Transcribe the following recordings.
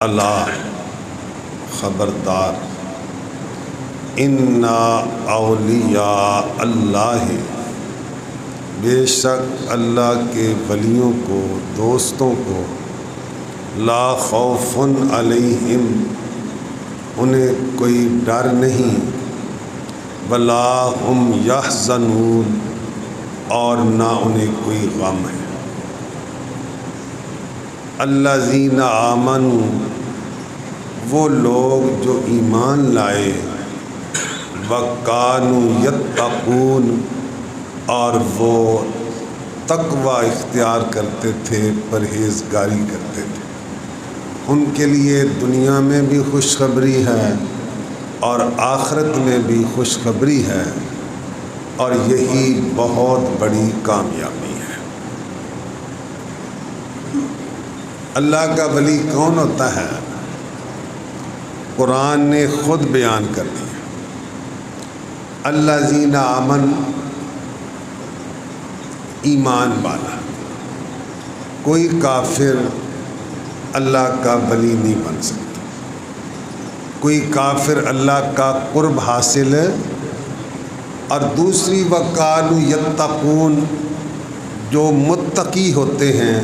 اللہ خبردار انا اولیاء اللہ، بے شک اللہ کے ولیوں کو، دوستوں کو، لا خوف علیہم، انہیں کوئی ڈر نہیں، ولا ہم یحزنون، اور نہ انہیں کوئی غم ہے۔ الذین آمنوا، وہ لوگ جو ایمان لائے، وکانوا یتقون، اور وہ تقوی اختیار کرتے تھے، پرہیزگاری کرتے تھے، ان کے لیے دنیا میں بھی خوشخبری ہے اور آخرت میں بھی خوشخبری ہے، اور یہی بہت بڑی کامیابی ہے۔ اللہ کا ولی کون ہوتا ہے؟ قرآن نے خود بیان کر دیا، الذین آمنوا، ایمان والا۔ کوئی کافر اللہ کا ولی نہیں بن سکتا، کوئی کافر اللہ کا قرب حاصل ہے۔ اور دوسری وَقَالُوا یتقون، جو متقی ہوتے ہیں،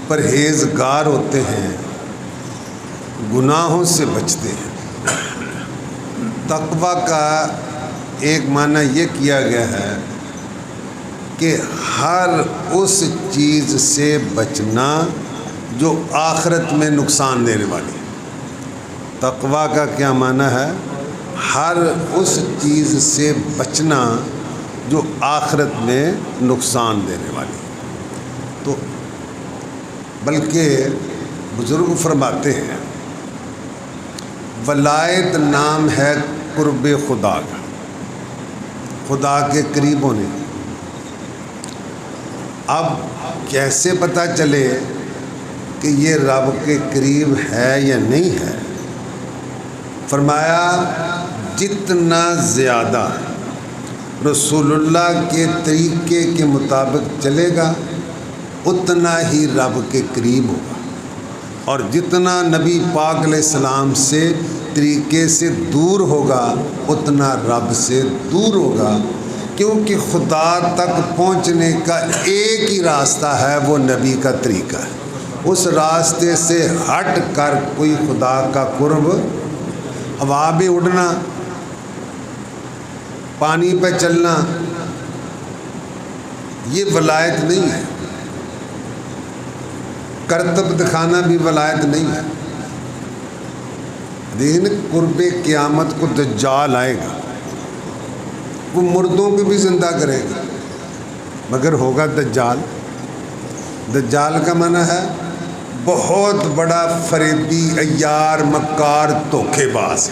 پرہیزگار ہوتے ہیں، گناہوں سے بچتے ہیں۔ تقوی کا ایک معنی یہ کیا گیا ہے کہ ہر اس چیز سے بچنا جو آخرت میں نقصان دینے والی ہے۔ تقوی کا کیا معنی ہے؟ ہر اس چیز سے بچنا جو آخرت میں نقصان دینے والی ہے۔ تو بلکہ بزرگ فرماتے ہیں، ولایت نام ہے قرب خدا کا، خدا کے قریب ہونے۔ اب کیسے پتہ چلے کہ یہ رب کے قریب ہے یا نہیں ہے؟ فرمایا جتنا زیادہ رسول اللہ کے طریقے کے مطابق چلے گا اتنا ہی رب کے قریب ہوگا، اور جتنا نبی پاک علیہ السلام سے طریقے سے دور ہوگا اتنا رب سے دور ہوگا، کیونکہ خدا تک پہنچنے کا ایک ہی راستہ ہے، وہ نبی کا طریقہ ہے۔ اس راستے سے ہٹ کر کوئی خدا کا قرب، ہوا میں اڑنا، پانی پہ چلنا، یہ ولایت نہیں ہے۔ کرتب دکھانا بھی ولایت نہیں ہے۔ لیکن قرب قیامت کو دجال آئے گا، وہ مردوں کو بھی زندہ کرے گا، مگر ہوگا دجال۔ دجال کا معنی ہے بہت بڑا فریبی، عیار، مکار، دھوکے باز۔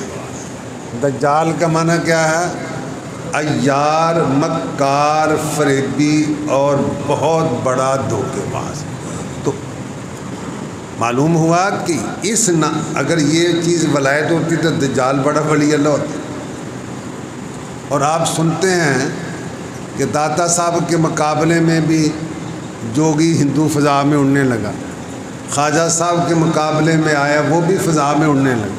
دجال کا معنی کیا ہے؟ عیار، مکار، فریبی اور بہت بڑا دھوکے باز۔ تو معلوم ہوا کہ اگر یہ چیز ولایت ہوتی تو دجال بڑا ولی اللہ ہوتا۔ اور آپ سنتے ہیں کہ داتا صاحب کے مقابلے میں بھی جوگی ہندو فضا میں اڑنے لگا، خواجہ صاحب کے مقابلے میں آیا، وہ بھی فضا میں اڑنے لگا۔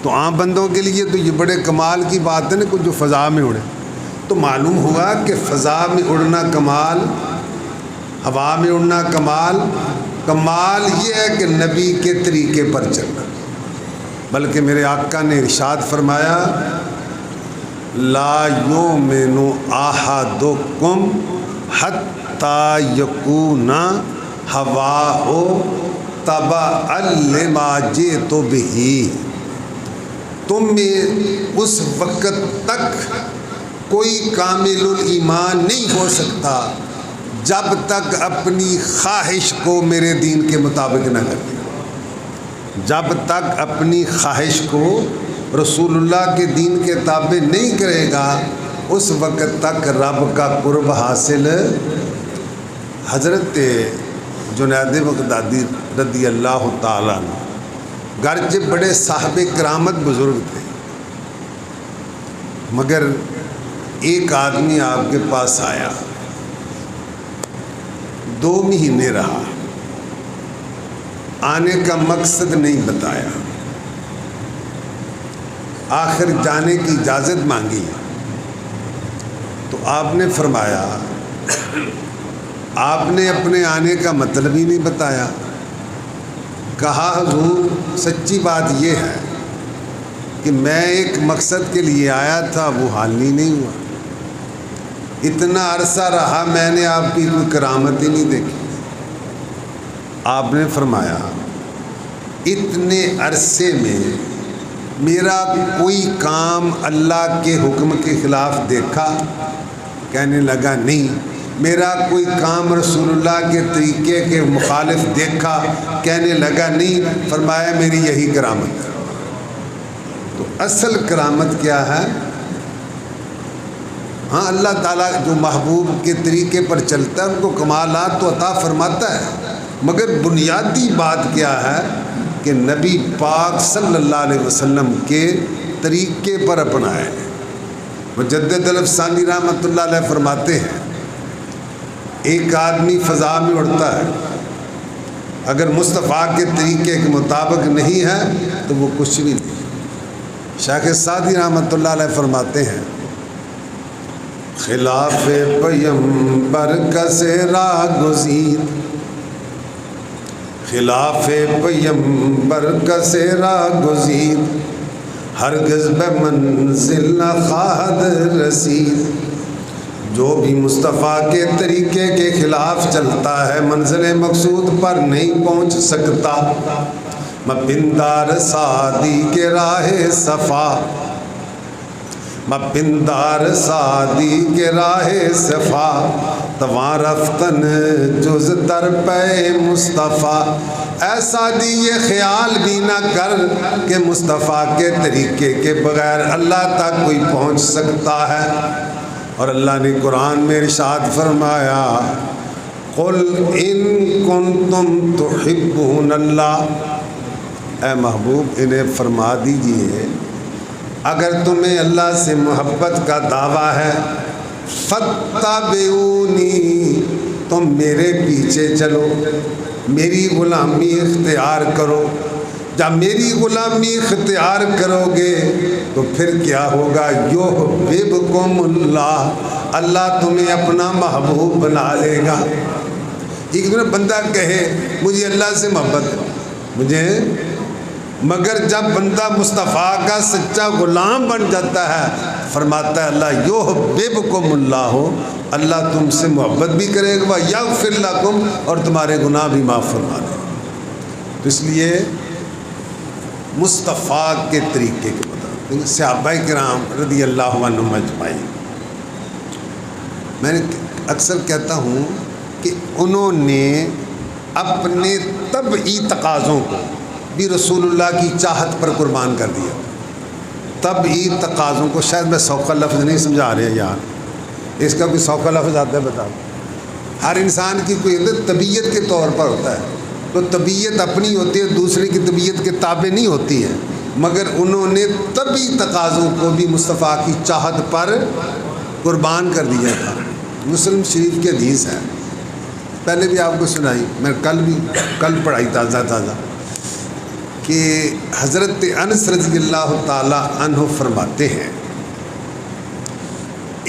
تو عام بندوں کے لیے تو یہ بڑے کمال کی بات ہے نا، کہ جو فضا میں اڑے۔ تو معلوم ہوا کہ فضا میں اڑنا کمال، ہوا میں اڑنا کمال، کمال یہ ہے کہ نبی کے طریقے پر چلنا۔ بلکہ میرے آقا نے ارشاد فرمایا، لا یؤمن احدکم حتی یکون ہواہ تبعا لما جئت بہ۔ تم میں اس وقت تک کوئی کامل الایمان نہیں ہو سکتا جب تک اپنی خواہش کو میرے دین کے مطابق نہ کرے، جب تک اپنی خواہش کو رسول اللہ کے دین کے تابع نہیں کرے گا اس وقت تک رب کا قرب حاصل۔ حضرت جنید بغدادی رضی اللہ تعالیٰ عنہ گرچہ بڑے صاحب کرامت بزرگ تھے، مگر ایک آدمی آپ کے پاس آیا، 2 مہینے رہا، آنے کا مقصد نہیں بتایا، آخر جانے کی اجازت مانگی تو آپ نے فرمایا، آپ نے اپنے آنے کا مطلب ہی نہیں بتایا۔ کہا حضور سچی بات یہ ہے کہ میں ایک مقصد کے لیے آیا تھا، وہ حال ہی نہیں ہوا، اتنا عرصہ رہا میں نے آپ کی کوئی کرامت ہی نہیں دیکھی۔ آپ نے فرمایا اتنے عرصے میں میرا کوئی کام اللہ کے حکم کے خلاف دیکھا؟ کہنے لگا نہیں۔ میرا کوئی کام رسول اللہ کے طریقے کے مخالف دیکھا؟ کہنے لگا نہیں۔ فرمایا میری یہی کرامت ہے۔ تو اصل کرامت کیا ہے؟ ہاں اللہ تعالیٰ جو محبوب کے طریقے پر چلتا ہے ان کو کمالات تو عطا فرماتا ہے، مگر بنیادی بات کیا ہے کہ نبی پاک صلی اللہ علیہ وسلم کے طریقے پر اپنائے۔ مجدد الافسانی رحمۃ اللہ علیہ فرماتے ہیں ایک آدمی فضا میں اڑتا ہے، اگر مصطفیٰ کے طریقے کے مطابق نہیں ہے تو وہ کچھ بھی نہیں۔ شیخ سعدی رحمۃ اللہ علیہ فرماتے ہیں خلاف پیمبر کسے راہ گزید، خلاف پیمبر کسے راہ گزید، ہرگز بے منزل نہ خواہد رسید۔ جو بھی مصطفیٰ کے طریقے کے خلاف چلتا ہے منزل مقصود پر نہیں پہنچ سکتا۔ مپندار سعدی کے راہ صفا، مپندار سعدی کے راہ صفا، تواں رفتن جز در پے مصطفیٰ۔ اے سعدی یہ خیال بھی نہ کر کہ مصطفیٰ کے طریقے کے بغیر اللہ تک کوئی پہنچ سکتا ہے۔ اور اللہ نے قرآن میں ارشاد فرمایا قل ان کنتم تحبون اللہ، اے محبوب انہیں فرما دیجئے اگر تمہیں اللہ سے محبت کا دعویٰ ہے فاتبعونی، تم میرے پیچھے چلو، میری غلامی اختیار کرو۔ جب میری غلامی اختیار کرو گے تو پھر کیا ہوگا؟ یحببکم اللہ، اللہ تمہیں اپنا محبوب بنا لے گا۔ ایک دن بندہ کہے مجھے اللہ سے محبت ہے مجھے، مگر جب بندہ مصطفیٰ کا سچا غلام بن جاتا ہے فرماتا ہے اللہ یحببکم اللہ، اللہ تم سے محبت بھی کرے گا یغفر لکم، اور تمہارے گناہ بھی معاف فرما دے گا۔ تو اس لیے مصطفیٰ کے طریقے کے مطابق صحابہ کرام رضی اللہ عنہم اجمعین، میں اکثر کہتا ہوں کہ انہوں نے اپنے طبعی تقاضوں کو بھی رسول اللہ کی چاہت پر قربان کر دیا۔ طبعی تقاضوں کو، شاید میں سوکھا لفظ نہیں سمجھا رہے یار، اس کا بھی سوکھا لفظ آتا ہے بتا۔ ہر انسان کی کوئی طبیعت کے طور پر ہوتا ہے، تو طبیعت اپنی ہوتی ہے، دوسرے کی طبیعت کے تابع نہیں ہوتی ہے، مگر انہوں نے طبعی تقاضوں کو بھی مصطفیٰ کی چاہت پر قربان کر دیا تھا۔ مسلم شریف کی حدیث ہے، پہلے بھی آپ کو سنائی، میں کل پڑھائی تازہ کہ حضرت انس رضی اللہ تعالی عنہ فرماتے ہیں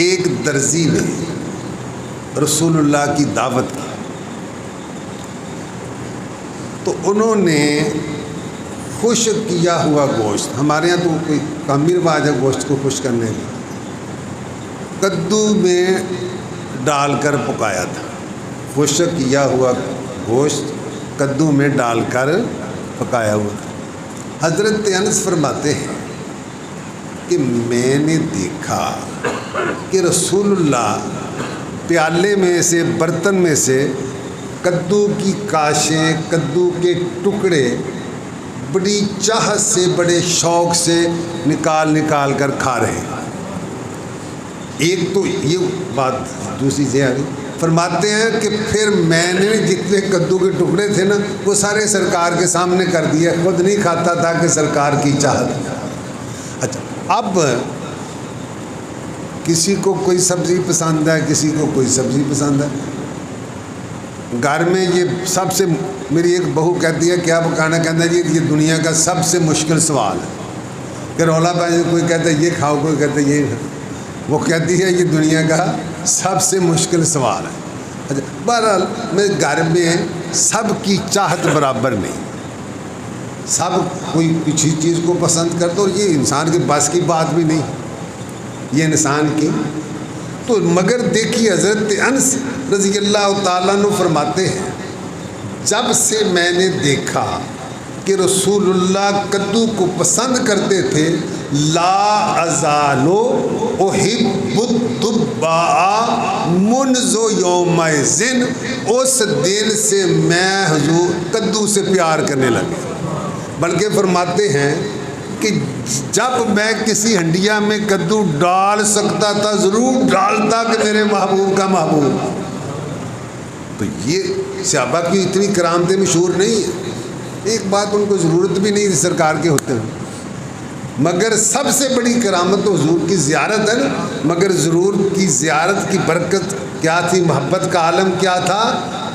ایک درزی نے رسول اللہ کی دعوت کی تو انہوں نے خشک کیا ہوا گوشت، ہمارے ہاں تو کوئی کمی رواج ہے گوشت کو خشک کرنے کا، کدو میں ڈال کر پکایا تھا۔ خشک کیا ہوا گوشت کدو میں ڈال کر پکایا ہوا تھا۔ حضرت انس فرماتے ہیں کہ میں نے دیکھا کہ رسول اللہ پیالے میں سے، برتن میں سے کدو کی کاشیں، کدو کے ٹکڑے بڑی چاہت سے، بڑے شوق سے نکال کر کھا رہے ہیں۔ ایک تو یہ بات، دوسری چیز فرماتے ہیں کہ پھر میں نے جتنے کدو کے ٹکڑے تھے نا وہ سارے سرکار کے سامنے کر دیے، خود نہیں کھاتا تھا کہ سرکار کی چاہت۔ اچھا، اب کسی کو کوئی سبزی پسند ہے، کسی کو کوئی سبزی پسند ہے، گھر میں یہ سب سے، میری ایک بہو کہتی ہے کیا پکانا، کہتا ہے جی یہ دنیا کا سب سے مشکل سوال ہے، کہ رولا پہ کوئی کہتا ہے یہ کھاؤ، کوئی کہتا ہے یہ کھاؤ، وہ کہتی ہے یہ دنیا کا سب سے مشکل سوال ہے۔ اچھا، بہرحال میں گھر میں سب کی چاہت برابر نہیں، سب کوئی کسی چیز کو پسند کرتا، اور یہ انسان کے بس کی بات بھی نہیں، یہ انسان کی تو، مگر دیکھیے حضرت انس رضی اللہ تعالیٰ عنہ فرماتے ہیں جب سے میں نے دیکھا کہ رسول اللہ کدو کو پسند کرتے تھے، لا ازالو احب الدباء منذ یومئذ، اس دن سے میں حضور کدو سے پیار کرنے لگے۔ بلکہ فرماتے ہیں کہ جب میں کسی ہنڈیا میں کدو ڈال سکتا تھا ضرور ڈالتا کہ میرے محبوب کا محبوب۔ تو یہ صحابہ کی اتنی کرامتیں مشہور نہیں ہیں، ایک بات ان کو ضرورت بھی نہیں تھی سرکار کے ہوتے ہوئے، مگر سب سے بڑی کرامت تو حضور کی زیارت ہے نا۔ مگر ضرور کی زیارت کی برکت کیا تھی، محبت کا عالم کیا تھا،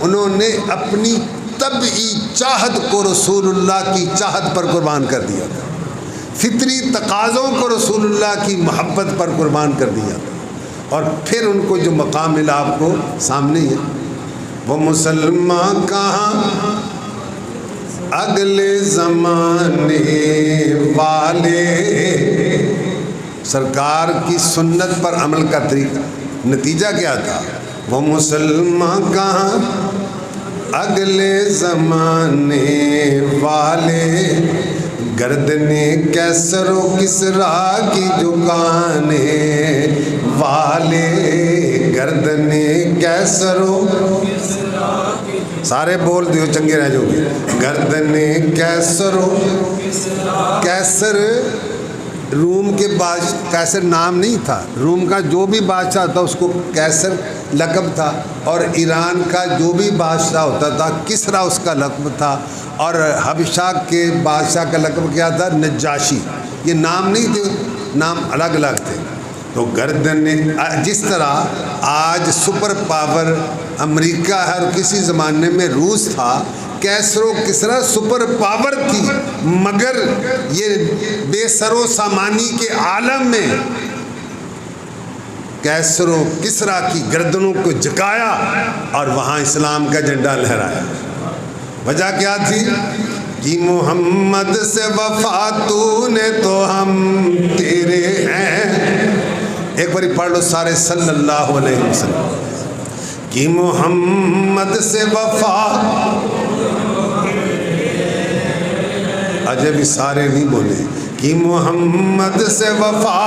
انہوں نے اپنی طبعی چاہت کو رسول اللہ کی چاہت پر قربان کر دیا تھا، فطری تقاضوں کو رسول اللہ کی محبت پر قربان کر دیا تھا، اور پھر ان کو جو مقام ملا آپ کو سامنے ہے۔ وہ مسلمان کہاں اگلے زمانے والے، سرکار کی سنت پر عمل کا طریقہ، نتیجہ کیا تھا، وہ مسلمان کہاں اگلے زمانے والے، گردنے کیسر و کسرا کی جھکانے والے، گردنے کیسر و سارے بول دیو چنگے رہ جو گے، گردنے کیسر و کیسر روم کے بادشاہ، کیسر نام نہیں تھا، روم کا جو بھی بادشاہ تھا اس کو کیسر لقب تھا، اور ایران کا جو بھی بادشاہ ہوتا تھا کسرا اس کا لقب تھا، اور حبشہ کے بادشاہ کا لقب کیا تھا، نجاشی۔ یہ نام نہیں تھے، نام الگ الگ تھے۔ تو گردن، جس طرح آج سپر پاور امریکہ ہے اور کسی زمانے میں روس تھا، کیسر و کسرا سپر پاور تھی، مگر یہ بے سر و سامانی کے عالم میں کیسر و کسرا کی گردنوں کو جھکایا اور وہاں اسلام کا جھنڈا لہرایا۔ وجہ کیا تھی کہ محمد سے وفا تو نے تو ہم تیرے ہیں، ایک باری پڑھ لو سارے صلی اللہ علیہ وسلم، کہ محمد سے وفا، اجے بھی سارے نہیں بولے، کہ محمد سے وفا،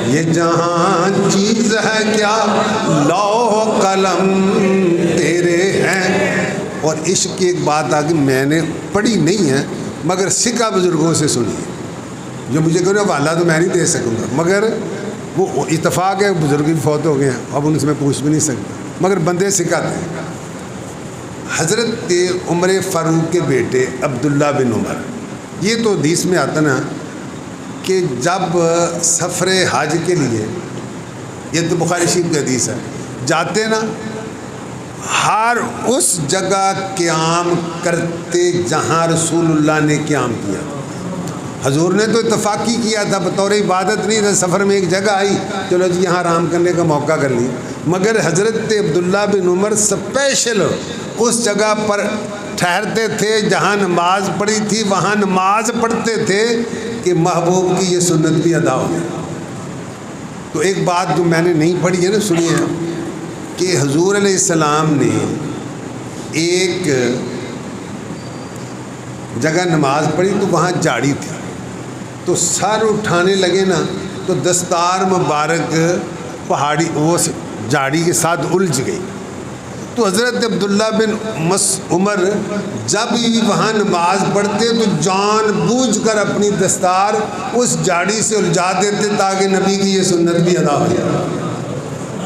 یہ جہاں چیز ہے کیا لوح قلم تیرے ہیں۔ اور عشق کی ایک بات آگے میں نے پڑھی نہیں ہے مگر سکھا بزرگوں سے سنی ہے، جو مجھے کہو والا تو میں نہیں دے سکوں گا، مگر وہ اتفاق ہے بزرگ بھی فوت ہو گئے ہیں، اب ان سے میں پوچھ بھی نہیں سکتا، مگر بندے سکھاتے ہیں۔ حضرت عمر فاروق کے بیٹے عبداللہ بن عمر، یہ تو حدیث میں آتا نا کہ جب سفر حج کے لیے، یہ تو بخاری شریف کی حدیث ہے، جاتے نا ہر اس جگہ قیام کرتے جہاں رسول اللہ نے قیام کیا۔ حضور نے تو اتفاقی کیا تھا، بطور عبادت نہیں تھا، سفر میں ایک جگہ آئی چلو جی یہاں آرام کرنے کا موقع کر لی، مگر حضرت عبداللہ بن عمر اسپیشل اس جگہ پر ٹھہرتے تھے جہاں نماز پڑھی تھی، وہاں نماز پڑھتے تھے کہ محبوب کی یہ سنت بھی ادا ہو گئی۔ تو ایک بات جو میں نے نہیں پڑھی ہے نا، سنی ہے کہ حضور علیہ السلام نے ایک جگہ نماز پڑھی تو وہاں جھاڑی تھی، تو سر اٹھانے لگے نا تو دستار مبارک پہاڑی وہ جھاڑی کے ساتھ الجھ گئی۔ تو حضرت عبداللہ بن عمر جب بھی وہاں نماز پڑھتے تو جان بوجھ کر اپنی دستار اس جھاڑی سے الجھا دیتے تاکہ نبی کی یہ سنت بھی ادا ہو جائے،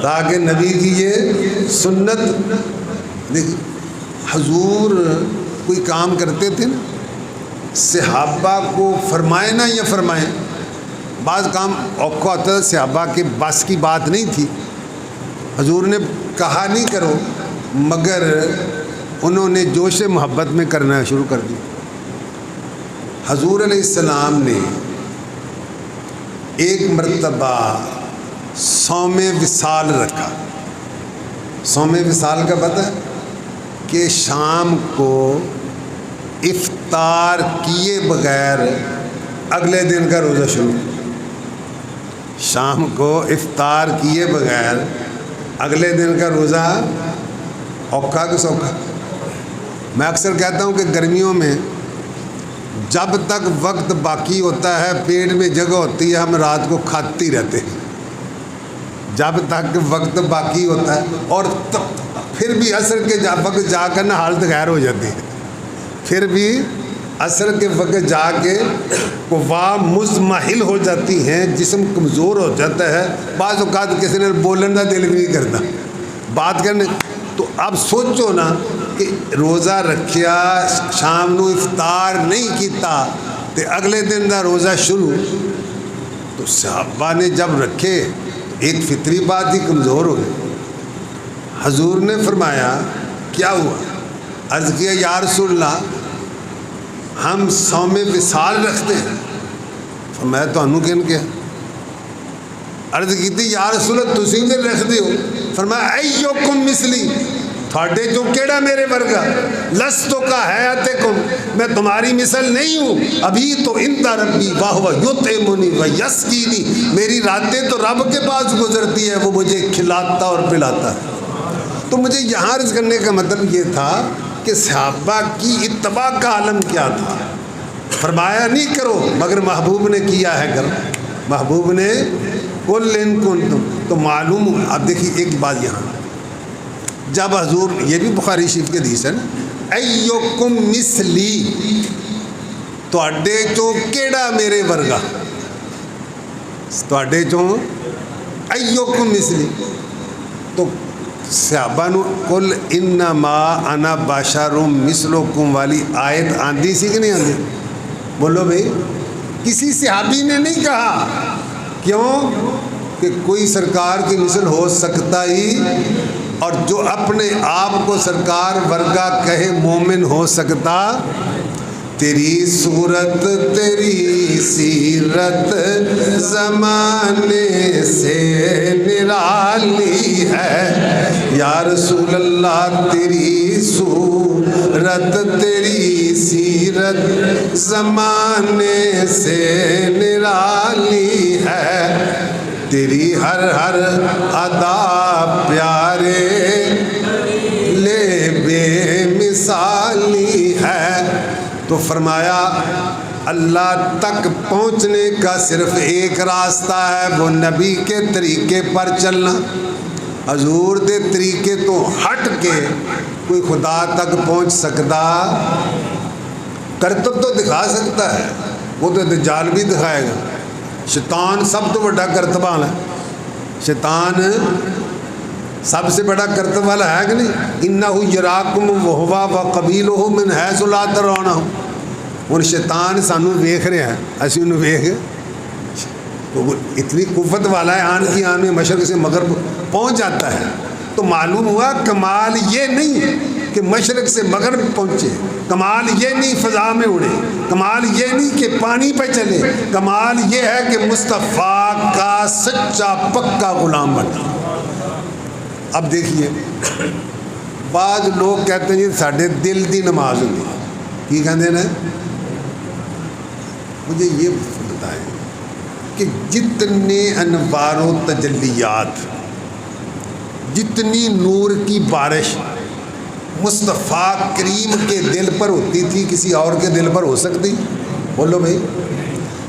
تاکہ نبی کی یہ سنت۔ دیکھیں حضور کوئی کام کرتے تھے نا، صحابہ کو فرمائے نہ یا فرمائیں، بعض کام اوقات ہوتا ہے صحابہ کے بس کی بات نہیں تھی، حضور نے کہا نہیں کرو، مگر انہوں نے جوش محبت میں کرنا شروع کر دی۔ حضور علیہ السلام نے ایک مرتبہ صوم وصال رکھا۔ صوم وصال کا پتہ ہے کہ شام کو افطار کیے بغیر اگلے دن کا روزہ شروع، شام کو افطار کیے بغیر اگلے دن کا روزہ اوکھا کہ سوکھا۔ میں اکثر کہتا ہوں کہ گرمیوں میں جب تک وقت باقی ہوتا ہے پیٹ میں جگہ ہوتی ہے ہم رات کو کھاتے رہتے ہیں، جب تک وقت باقی ہوتا ہے، اور پھر بھی عصر کے وقت جا کر نا حالت غیر ہو جاتی ہے، پھر بھی عصر کے وقت جا کے قوا مزمحل ہو جاتی ہیں، جسم کمزور ہو جاتا ہے، بعض اوقات کسی نے بولنے کا دل بھی نہیں کرتا بات کرنے۔ تو اب سوچو نا کہ روزہ رکھیا شام نو افطار نہیں کیتا تے اگلے دن دا روزہ شروع، تو صحابہ نے جب رکھے ایک فطری بات ہی کمزور ہو گئی۔ حضور نے فرمایا کیا ہوا؟ عرض کیا یا رسول اللہ ہم صوم وصال رکھتے ہیں۔ فرمایا تانوں کہن کیا؟ عرض کی تھی یا رسول اللہ تسی تے رکھتے ہو؟ فرمایا ایوکم مثلی، تھاڑے جو کیڑا میرے ورگا، لستو کا حیاتکم، میں تمہاری مثل نہیں ہوں، ابھی تو انت ربی واہو یطعمنی و یسقینی، میری راتیں تو رب کے پاس گزرتی ہے، وہ مجھے کھلاتا اور پلاتا ہے۔ تو مجھے یہاں عرض کرنے کا مطلب یہ تھا کہ صحابہ کی اتباع کا عالم کیا تھا۔ فرمایا نہیں کرو، مگر محبوب نے کیا ہے کرو، محبوب نے قل ان کنتم، تو معلوم۔ اب دیکھیے ایک بات یہاں، جب حضور، یہ بھی بخاری شریف کے حدیث ہے نا، ایوکم مثلی، تواڈے چوں کیڑا میرے ورگا، تواڈے چوں ایوکم مثلی، تو صحابہ نو قل انما انا بشر مثلکم والی آیت آندی سی کہ نہیں آندی؟ بولو بھائی، کسی صحابی نے نہیں کہا، کیوں کہ کوئی سرکار کی مثل ہو سکتا ہی، اور جو اپنے آپ کو سرکار ورگا کہے مومن ہو سکتا؟ تیری صورت تیری سیرت زمانے سے نرالی ہے یا رسول اللہ، تیری صورت تیری سیرت زمانے سے نرالی ہے، تیری ہر ہر ادا پیارے لے بے مثالی ہے۔ تو فرمایا اللہ تک پہنچنے کا صرف ایک راستہ ہے، وہ نبی کے طریقے پر چلنا۔ حضور دے طریقے تو ہٹ کے کوئی خدا تک پہنچ سکتا؟ کرتب تو دکھا سکتا ہے، وہ تو دجال بھی دکھائے گا۔ شیطان سب تو بڑا کرتب والا ہے، شیطان سب سے بڑا کرتب والا ہے کہ نہیں؟ انہ یراکم وہو وقبیلہ من حیث لا ترونہم۔ ہن شیطان سانو ویکھ رہا ہے، اسی انہوں ویکھ، تو اتنی قوت والا ہے، آن کی آن میں مشرق سے مغرب پہنچ جاتا ہے۔ تو معلوم ہوا کمال یہ نہیں کہ مشرق سے مغرب پہنچے، کمال یہ نہیں فضا میں اڑے، کمال یہ نہیں کہ پانی پہ چلے، کمال یہ ہے کہ مصطفیٰ کا سچا پکا غلام بنا۔ اب دیکھیے بعض لوگ کہتے ہیں جی ساڑھے دل دی نماز ہوتی ہے، کی کہتے ہیں؟ مجھے یہ بتائیں کہ جتنے انوار و تجلیات، جتنی نور کی بارش مصطفیٰ کریم کے دل پر ہوتی تھی کسی اور کے دل پر ہو سکتی؟ بولو بھائی۔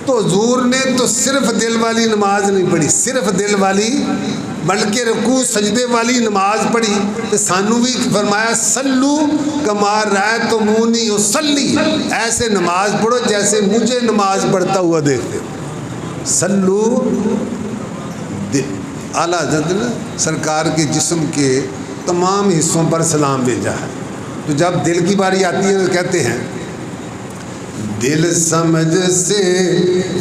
تو حضور نے تو صرف دل والی نماز نہیں پڑھی، صرف دل والی، بلکہ رکوع سجدے والی نماز پڑھی۔ تو سانو بھی فرمایا سلو کما رأیتمونی اصلی، ایسے نماز پڑھو جیسے مجھے نماز پڑھتا ہوا دیکھتے ہو۔ سلو اعلیٰ حضرت نے سرکار کے جسم کے تمام حصوں پر سلام بھیجا ہے۔ تو جب دل کی باری آتی ہے تو کہتے ہیں دل سمجھ سے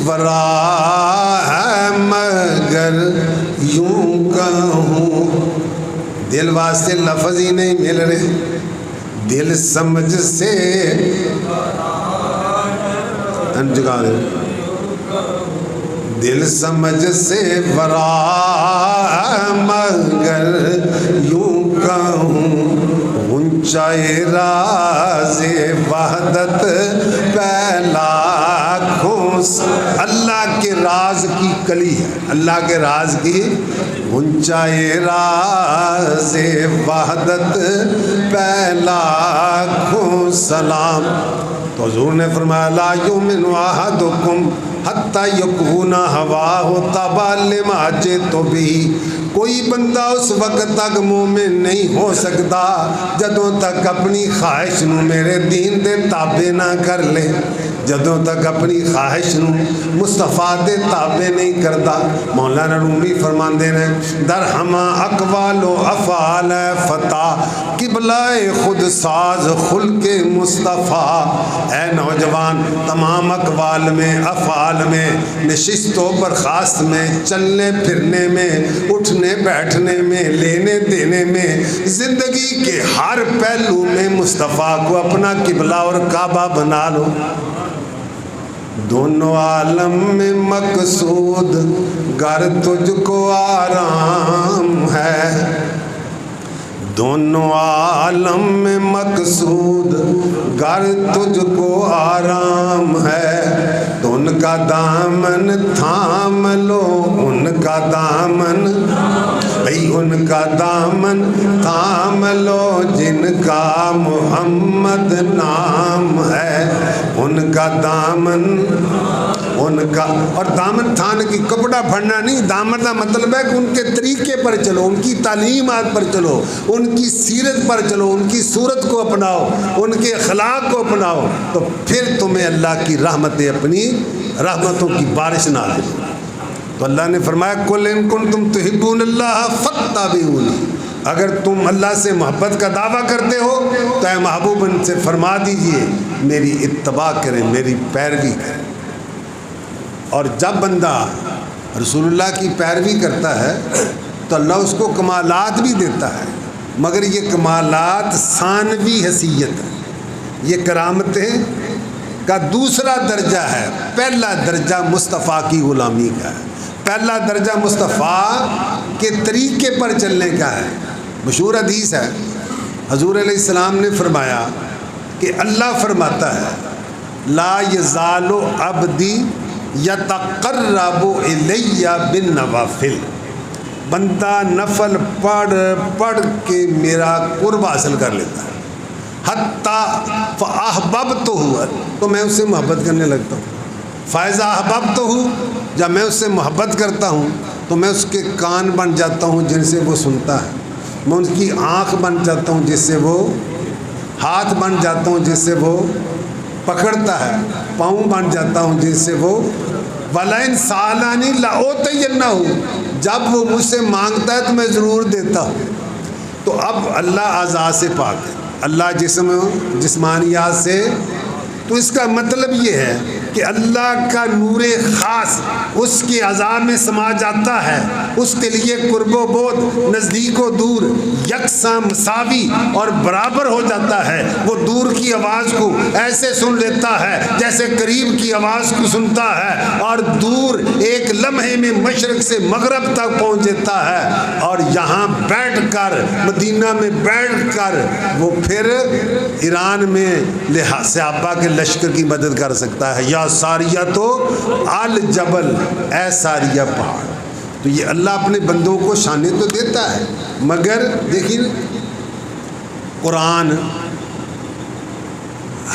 ورا ہے مگر یوں کہوں دل واسطے لفظ ہی نہیں مل رہے، دل سمجھ سے جگا دے، دل سمجھ سے ورا مگر یوں کہوں اونچائی راز وحدت پہلا کھوس، اللہ کے راز کی کلی ہے، اللہ کے راز کی اونچائی راز وحدت پہلا کھو سلام۔ تو حضور نے فرمایا لا یؤمن احدکم حتی یکون ہواہ تبعا لما جئت بہ، کوئی بندہ اس وقت تک مومن نہیں ہو سکتا جدوں تک اپنی خواہش نو میرے دین دے تابع نہ کر لے، جدوں تک اپنی خواہش نو مصطفیٰ دے تابع نہیں کرتا۔ مولانا رومی فرماندے نے در ہما اقوال و افعال فتح قبلہ خود ساز خلق مصطفیٰ، اے نوجوان تمام اقوال میں، افعال میں، نشست و برخاست میں، چلنے پھرنے میں، اٹھنے بیٹھنے میں، لینے دینے میں، زندگی کے ہر پہلو میں مصطفیٰ کو اپنا قبلہ اور کعبہ بنا لو۔ دونوں عالم میں مقصود گر تجھ کو آرام ہے، دونوں عالم میں مقصود گر تجھ کو آرام ہے، تو ان کا دامن تھام لو، ان کا دامن بھئی ان کا دامن تھام لو، جن کا محمد نام ہے، ان کا دامن ان کا، اور دامن تھان کی کپڑا پھڑنا نہیں، دامن کا مطلب ہے کہ ان کے طریقے پر چلو، ان کی تعلیمات پر چلو، ان کی سیرت پر چلو، ان کی صورت کو اپناؤ، ان کے اخلاق کو اپناؤ، تو پھر تمہیں اللہ کی رحمتیں اپنی رحمتوں کی بارش نازل ہو۔ تو اللہ نے فرمایا قل ان کنتم تحبون اللہ فاتبعونی، اگر تم اللہ سے محبت کا دعویٰ کرتے ہو تو اے محبوب ان سے فرما دیجئے میری اتباع کریں، میری پیروی کریں۔ اور جب بندہ رسول اللہ کی پیروی کرتا ہے تو اللہ اس کو کمالات بھی دیتا ہے، مگر یہ کمالات ثانوی حیثیت ہے، یہ کرامتیں کا دوسرا درجہ ہے، پہلا درجہ مصطفیٰ کی غلامی کا ہے، پہلا درجہ مصطفیٰ کے طریقے پر چلنے کا ہے۔ مشہور حدیث ہے، حضور علیہ السلام نے فرمایا کہ اللہ فرماتا ہے لا یزال عبدی یتقرب الی بالنوافل، بندہ نفل پڑھ کے میرا قرب حاصل کر لیتا ہے، حتی فاحببتہ، تو میں اس سے محبت کرنے لگتا ہوں، فاذا احببتہ، جب میں اس سے محبت کرتا ہوں تو میں اس کے کان بن جاتا ہوں جن سے وہ سنتا ہے، میں ان کی آنکھ بن جاتا ہوں جس سے وہ، ہاتھ بن جاتا ہوں جس سے وہ پکڑتا ہے، پاؤں بن جاتا ہوں جس سے وہ، وَلَئِن سَأَلَنِی لَأُعْطِیَنَّهُ، جب وہ مجھ سے مانگتا ہے تو میں ضرور دیتا ہوں۔ تو اب اللہ اعضاء سے پاک ہے، اللہ جسمانیات سے، تو اس کا مطلب یہ ہے کہ اللہ کا نور خاص اس کے اعضاء میں سما جاتا ہے، اس کے لیے قرب و بعد، نزدیک و دور یکساں مساوی اور برابر ہو جاتا ہے، وہ دور کی آواز کو ایسے سن لیتا ہے جیسے قریب کی آواز کو سنتا ہے، اور دور ایک لمحے میں مشرق سے مغرب تک پہنچ جاتا ہے، اور یہاں بیٹھ کر مدینہ میں بیٹھ کر وہ پھر ایران میں صحابہ کے لشکر کی مدد کر سکتا ہے، یا ساریہ تو الجبل، اے ساریہ پہاڑ۔ تو یہ اللہ اپنے بندوں کو شانیں تو دیتا ہے، مگر دیکھیں قرآن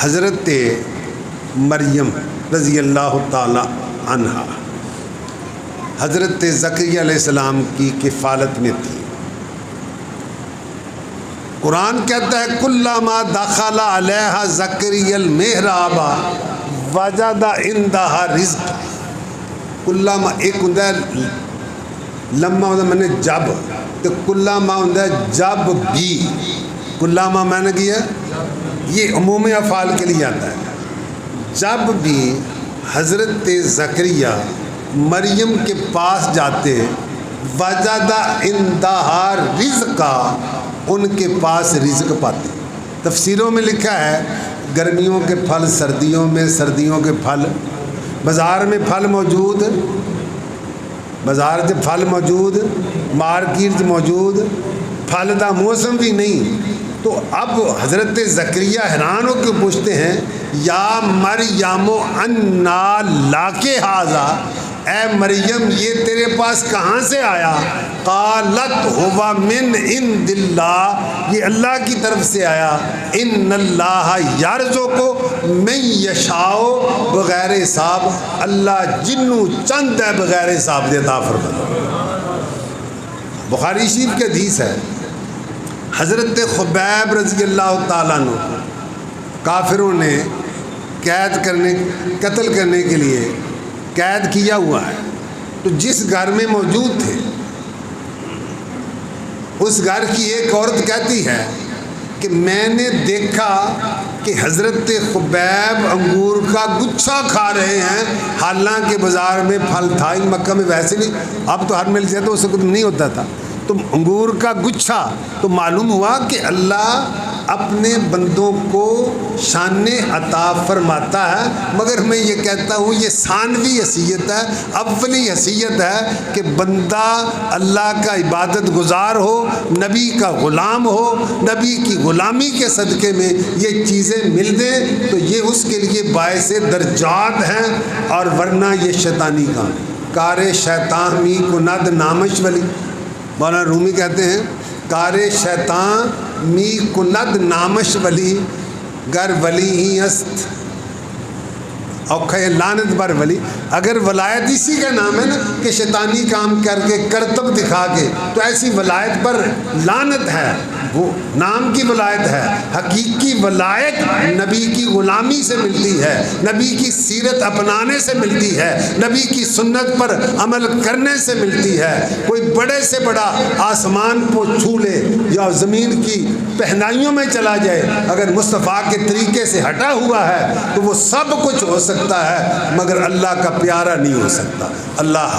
حضرت مریم رضی اللہ تعالی عنہا حضرت زکریا علیہ السلام کی کفالت میں تھی۔ قرآن کہتا ہے کلما دخل علیہا زکریا المحراب وجد عندہا رزق، کلما ایک ہوندا ہے لما ہوندا میں نے جب، تو کلما ہوندا ہے جب بھی، کلما میں نے کیا یہ عموم افعال کے لیے آتا ہے، جب بھی حضرت زکریا مریم کے پاس جاتے وجد عندہا رزقا، ان کے پاس رزق پاتے. تفسیروں میں لکھا ہے گرمیوں کے پھل سردیوں میں، سردیوں کے پھل بازار میں، پھل موجود، بازار سے پھل موجود، مارکیٹ موجود، پھل دا موسم بھی نہیں. تو اب حضرت زکریا حیران ہو کے پوچھتے ہیں یا مریم انا لاکے ھذا، اے مریم یہ تیرے پاس کہاں سے آیا؟ قالت ہوا من عند اللہ، یہ اللہ کی طرف سے آیا. ان اللہ یرزق من یشاء بغیر حساب، اللہ جنوں چند ہے بغیر حساب دے عطا فرماتا. بخاری شریف کے حدیث ہے حضرت خبیب رضی اللہ تعالیٰ عنہ کافروں نے قتل کرنے کے لیے قید کیا ہوا ہے. تو جس گھر میں موجود تھے اس گھر کی ایک عورت کہتی ہے کہ میں نے دیکھا کہ حضرت خبیب انگور کا گچھا کھا رہے ہیں، حالانکہ بازار میں پھل تھا ہی، مکہ میں ویسے نہیں، اب تو ہر مل جائے تو اس وقت نہیں ہوتا تھا، تو انگور کا گچھا. تو معلوم ہوا کہ اللہ اپنے بندوں کو شان عطا فرماتا ہے. مگر میں یہ کہتا ہوں یہ ثانوی حیثیت ہے، اولی حیثیت ہے کہ بندہ اللہ کا عبادت گزار ہو، نبی کا غلام ہو، نبی کی غلامی کے صدقے میں یہ چیزیں مل دیں تو یہ اس کے لیے باعث درجات ہیں، اور ورنہ یہ شیطانی کام. کار شیطان می کند نامش ولی، مولانا رومی کہتے ہیں کار شیطان می کند نامش ولی، گر ولی ہی است اوکھے لانت بر ولی. اگر ولایت اسی کا نام ہے نا کہ شیطانی کام کر کے کرتب دکھا کے، تو ایسی ولایت پر لانت ہے، وہ نام کی ولایت ہے. حقیقی ولایت نبی کی غلامی سے ملتی ہے، نبی کی سیرت اپنانے سے ملتی ہے، نبی کی سنت پر عمل کرنے سے ملتی ہے. کوئی بڑے سے بڑا آسمان کو چھو لے یا زمین کی پہنائیوں میں چلا جائے، اگر مصطفیٰ کے طریقے سے ہٹا ہوا ہے تو وہ سب کچھ ہو سکتا ہے، مگر اللہ کا پیارا نہیں ہو سکتا. اللہ